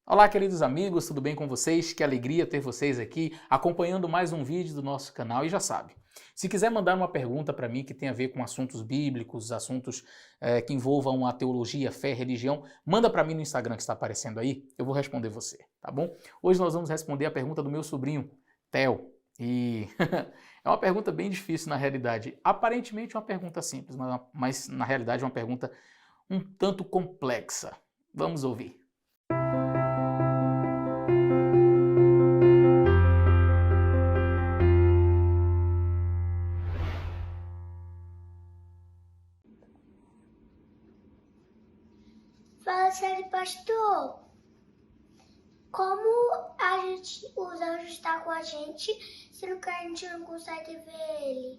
Olá, queridos amigos, tudo bem com vocês? Que alegria ter vocês aqui acompanhando mais um vídeo do nosso canal. E já sabe, se quiser mandar uma pergunta para mim que tem a ver com assuntos bíblicos, assuntos que envolvam a teologia, fé, religião, manda para mim no Instagram que está aparecendo aí, eu vou responder você, tá bom? Hoje nós vamos responder a pergunta do meu sobrinho, Theo. E é uma pergunta bem difícil na realidade. Aparentemente uma pergunta simples, mas na realidade é uma pergunta um tanto complexa. Vamos ouvir. Fala sério, pastor. Como os anjos estão com a gente, sendo que a gente não consegue ver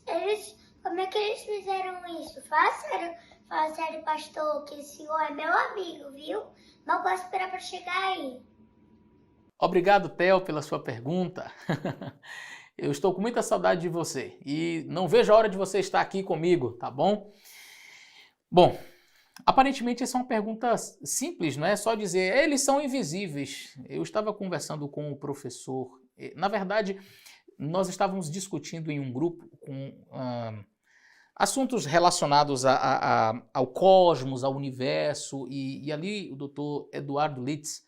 eles? Como é que eles fizeram isso? Fala sério, pastor, que esse senhor é meu amigo, viu? Não posso esperar para chegar aí. Obrigado, Theo, pela sua pergunta. Eu estou com muita saudade de você e não vejo a hora de você estar aqui comigo, tá bom? Bom, aparentemente essa é uma pergunta simples, não é só dizer, eles são invisíveis. Eu estava conversando com o professor, na verdade, nós estávamos discutindo em um grupo com assuntos relacionados ao cosmos, ao universo, e ali o Dr. Eduardo Litz,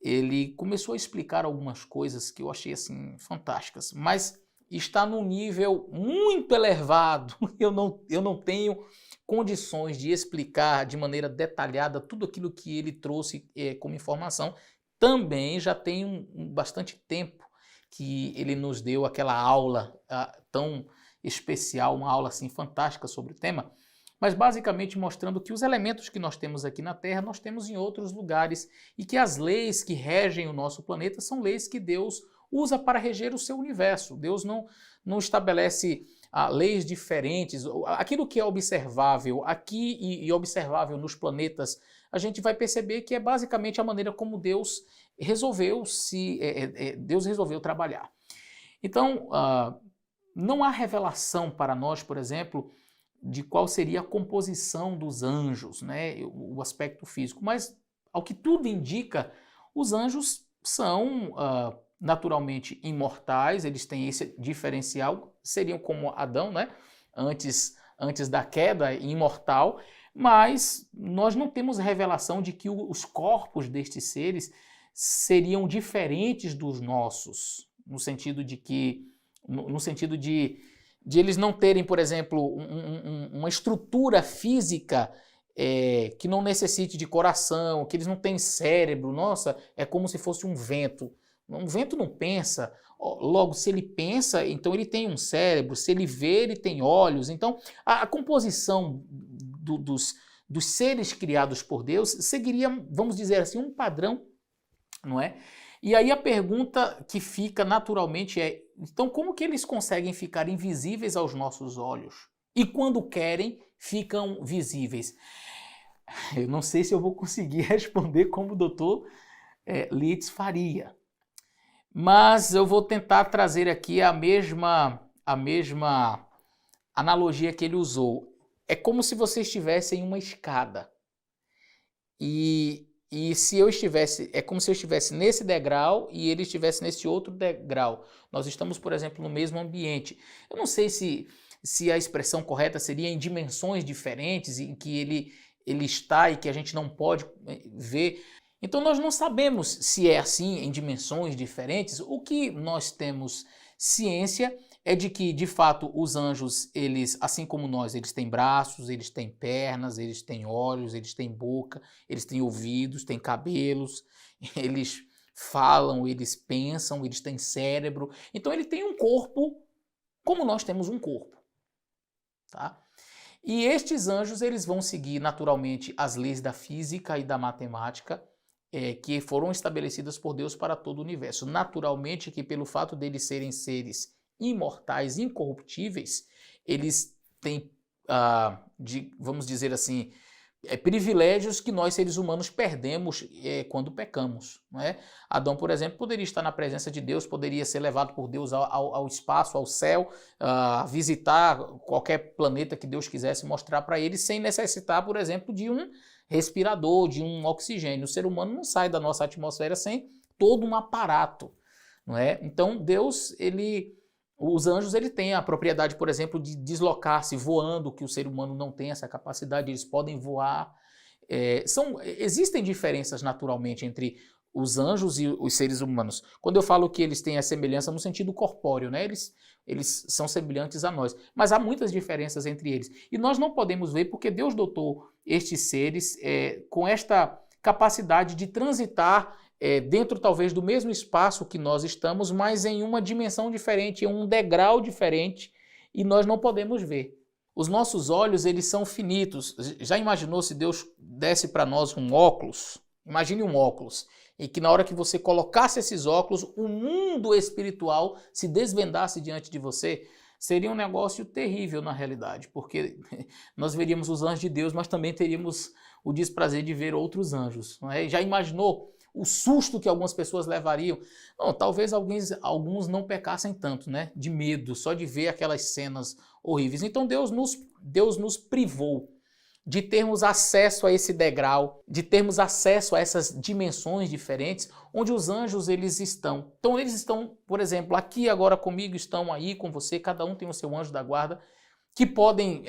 ele começou a explicar algumas coisas que eu achei assim fantásticas, mas está num nível muito elevado. Eu não tenho condições de explicar de maneira detalhada tudo aquilo que ele trouxe como informação. Também já tem bastante tempo que ele nos deu aquela aula tão especial, uma aula assim fantástica sobre o tema, mas basicamente mostrando que os elementos que nós temos aqui na Terra, nós temos em outros lugares e que as leis que regem o nosso planeta são leis que Deus usa para reger o seu universo. Deus não estabelece leis diferentes. Aquilo que é observável aqui e observável nos planetas, a gente vai perceber que é basicamente a maneira como Deus resolveu trabalhar. Então, não há revelação para nós, por exemplo, de qual seria a composição dos anjos, né? O aspecto físico, mas ao que tudo indica, os anjos são naturalmente imortais, eles têm esse diferencial, seriam como Adão, né? Antes da queda, imortal, mas nós não temos revelação de que os corpos destes seres seriam diferentes dos nossos, no sentido de eles não terem, por exemplo, uma estrutura física que não necessite de coração, que eles não têm cérebro. Nossa, é como se fosse um vento. Um vento não pensa. Logo, se ele pensa, então ele tem um cérebro. Se ele vê, ele tem olhos. Então, a composição dos seres criados por Deus seguiria, vamos dizer assim, um padrão, não é? E aí a pergunta que fica naturalmente é, então como que eles conseguem ficar invisíveis aos nossos olhos? E quando querem, ficam visíveis? Eu não sei se eu vou conseguir responder como o Dr. Litz faria, mas eu vou tentar trazer aqui a mesma analogia que ele usou. É como se você estivesse em uma escada e se eu estivesse, é como se eu estivesse nesse degrau e ele estivesse nesse outro degrau. Nós estamos, por exemplo, no mesmo ambiente. Eu não sei se a expressão correta seria em dimensões diferentes, em que ele está e que a gente não pode ver. Então nós não sabemos se é assim em dimensões diferentes. O que nós temos ciência é de que, de fato, os anjos, eles, assim como nós, eles têm braços, eles têm pernas, eles têm olhos, eles têm boca, eles têm ouvidos, têm cabelos, eles falam, eles pensam, eles têm cérebro. Então ele tem um corpo como nós temos um corpo, tá? E estes anjos, eles vão seguir naturalmente as leis da física e da matemática, que foram estabelecidas por Deus para todo o universo. Naturalmente que pelo fato deles serem seres imortais, incorruptíveis, eles têm, vamos dizer assim, privilégios que nós seres humanos perdemos quando pecamos, não é? Adão, por exemplo, poderia estar na presença de Deus, poderia ser levado por Deus ao espaço, ao céu, visitar qualquer planeta que Deus quisesse mostrar para ele, sem necessitar, por exemplo, respirador, de um oxigênio. O ser humano não sai da nossa atmosfera sem todo um aparato, não é? Então Deus, os anjos, ele tem a propriedade, por exemplo, de deslocar-se voando, que o ser humano não tem essa capacidade, eles podem voar. Existem diferenças naturalmente entre os anjos e os seres humanos. Quando eu falo que eles têm a semelhança no sentido corpóreo, né? Eles são semelhantes a nós, mas há muitas diferenças entre eles. E nós não podemos ver porque Deus dotou estes seres com esta capacidade de transitar dentro talvez do mesmo espaço que nós estamos, mas em uma dimensão diferente, em um degrau diferente, e nós não podemos ver. Os nossos olhos, eles são finitos. Já imaginou se Deus desse para nós um óculos? Imagine um óculos, e que na hora que você colocasse esses óculos, o mundo espiritual se desvendasse diante de você? Seria um negócio terrível na realidade, porque nós veríamos os anjos de Deus, mas também teríamos o desprazer de ver outros anjos, não é? Já imaginou o susto que algumas pessoas levariam? Não, talvez alguns não pecassem tanto, né? De medo, só de ver aquelas cenas horríveis. Então Deus nos privou de termos acesso a esse degrau, de termos acesso a essas dimensões diferentes, onde os anjos eles estão. Então eles estão, por exemplo, aqui agora comigo, estão aí com você, cada um tem o seu anjo da guarda, que podem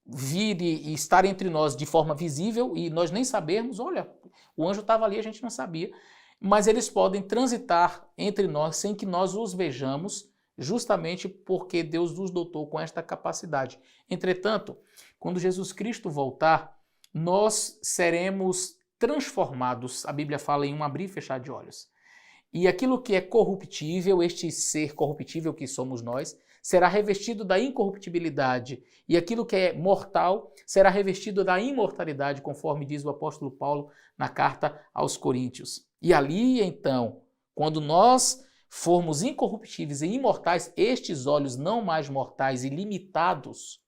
vir e estar entre nós de forma visível e nós nem sabermos, olha, o anjo estava ali, a gente não sabia, mas eles podem transitar entre nós sem que nós os vejamos, justamente porque Deus nos dotou com esta capacidade. Entretanto, quando Jesus Cristo voltar, nós seremos transformados, a Bíblia fala em um abrir e fechar de olhos. E aquilo que é corruptível, este ser corruptível que somos nós, será revestido da incorruptibilidade, e aquilo que é mortal será revestido da imortalidade, conforme diz o apóstolo Paulo na carta aos Coríntios. E ali, então, quando nós formos incorruptíveis e imortais, estes olhos não mais mortais e limitados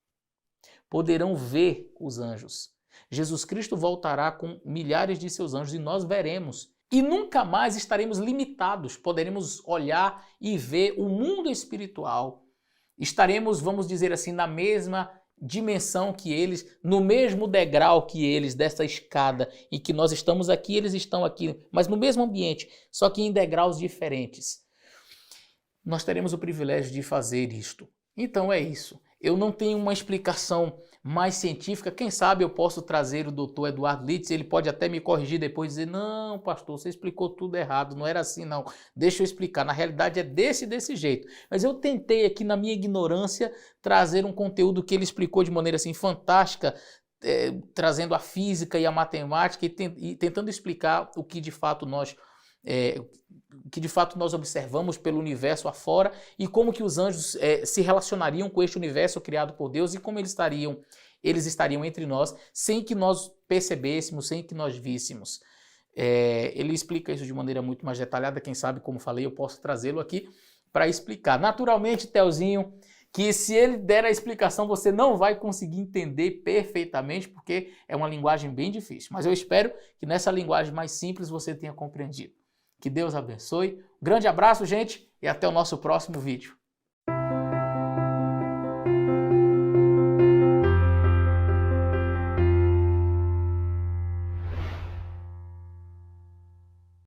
poderão ver os anjos. Jesus Cristo voltará com milhares de seus anjos e nós veremos. E nunca mais estaremos limitados, poderemos olhar e ver o mundo espiritual. Estaremos, vamos dizer assim, na mesma dimensão que eles, no mesmo degrau que eles, dessa escada, em que nós estamos aqui, eles estão aqui, mas no mesmo ambiente, só que em degraus diferentes. Nós teremos o privilégio de fazer isto. Então é isso. Eu não tenho uma explicação mais científica. Quem sabe eu posso trazer o Dr. Eduardo Litz, ele pode até me corrigir depois e dizer, não, pastor, você explicou tudo errado, não era assim não. Deixa eu explicar, na realidade é desse jeito. Mas eu tentei aqui na minha ignorância trazer um conteúdo que ele explicou de maneira assim fantástica, trazendo a física e a matemática e tentando explicar o que de fato nós observamos pelo universo afora e como que os anjos se relacionariam com este universo criado por Deus e como eles estariam entre nós sem que nós percebêssemos, sem que nós víssemos. Ele explica isso de maneira muito mais detalhada, quem sabe, como falei, eu posso trazê-lo aqui para explicar. Naturalmente, Telzinho, que se ele der a explicação você não vai conseguir entender perfeitamente, porque é uma linguagem bem difícil. Mas eu espero que nessa linguagem mais simples você tenha compreendido. Que Deus abençoe. Um grande abraço, gente, e até o nosso próximo vídeo.